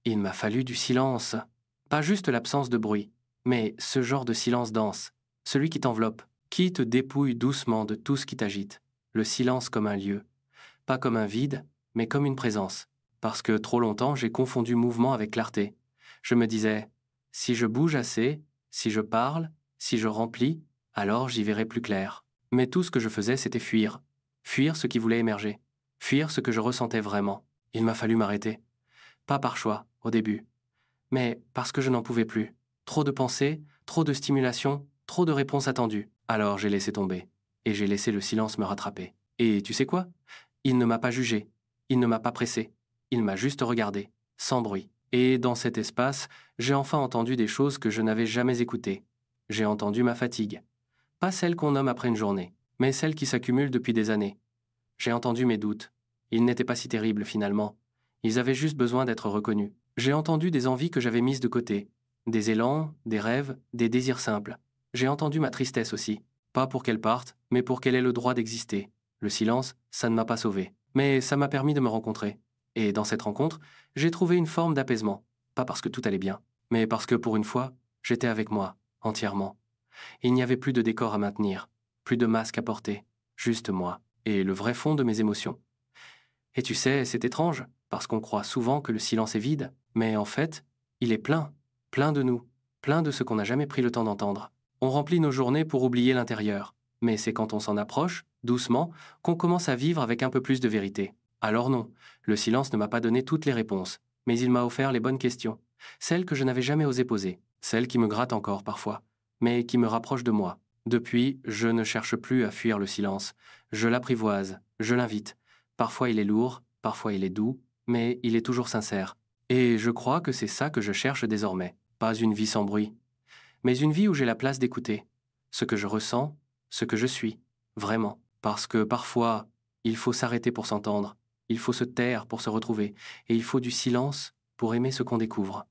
Il m'a fallu du silence. Pas juste l'absence de bruit, mais ce genre de silence dense, celui qui t'enveloppe, qui te dépouille doucement de tout ce qui t'agite. Le silence comme un lieu, pas comme un vide, mais comme une présence. Parce que trop longtemps, j'ai confondu mouvement avec clarté. Je me disais, si je bouge assez, si je parle, si je remplis, alors j'y verrai plus clair. Mais tout ce que je faisais, c'était fuir. Fuir ce qui voulait émerger. Fuir ce que je ressentais vraiment. Il m'a fallu m'arrêter. Pas par choix, au début, mais parce que je n'en pouvais plus. Trop de pensées, trop de stimulation, trop de réponses attendues. Alors j'ai laissé tomber. Et j'ai laissé le silence me rattraper. Et tu sais quoi? Il ne m'a pas jugé. Il ne m'a pas pressé. Il m'a juste regardé, sans bruit. Et dans cet espace, j'ai enfin entendu des choses que je n'avais jamais écoutées. J'ai entendu ma fatigue. Pas celle qu'on nomme après une journée, mais celle qui s'accumule depuis des années. J'ai entendu mes doutes. Ils n'étaient pas si terribles finalement. Ils avaient juste besoin d'être reconnus. J'ai entendu des envies que j'avais mises de côté. Des élans, des rêves, des désirs simples. J'ai entendu ma tristesse aussi. Pas pour qu'elle parte, mais pour qu'elle ait le droit d'exister. Le silence, ça ne m'a pas sauvé. Mais ça m'a permis de me rencontrer. Et dans cette rencontre, j'ai trouvé une forme d'apaisement. Pas parce que tout allait bien, mais parce que pour une fois, j'étais avec moi, entièrement. Il n'y avait plus de décor à maintenir, plus de masque à porter, juste moi, et le vrai fond de mes émotions. Et tu sais, c'est étrange, parce qu'on croit souvent que le silence est vide, mais en fait, il est plein, plein de nous, plein de ce qu'on n'a jamais pris le temps d'entendre. On remplit nos journées pour oublier l'intérieur, mais c'est quand on s'en approche, doucement, qu'on commence à vivre avec un peu plus de vérité. Alors non, le silence ne m'a pas donné toutes les réponses, mais il m'a offert les bonnes questions, celles que je n'avais jamais osé poser, celles qui me grattent encore parfois, mais qui me rapprochent de moi. Depuis, je ne cherche plus à fuir le silence, je l'apprivoise, je l'invite. Parfois il est lourd, parfois il est doux, mais il est toujours sincère. Et je crois que c'est ça que je cherche désormais. Pas une vie sans bruit, mais une vie où j'ai la place d'écouter. Ce que je ressens, ce que je suis, vraiment. Parce que parfois, il faut s'arrêter pour s'entendre, il faut se taire pour se retrouver, et il faut du silence pour aimer ce qu'on découvre.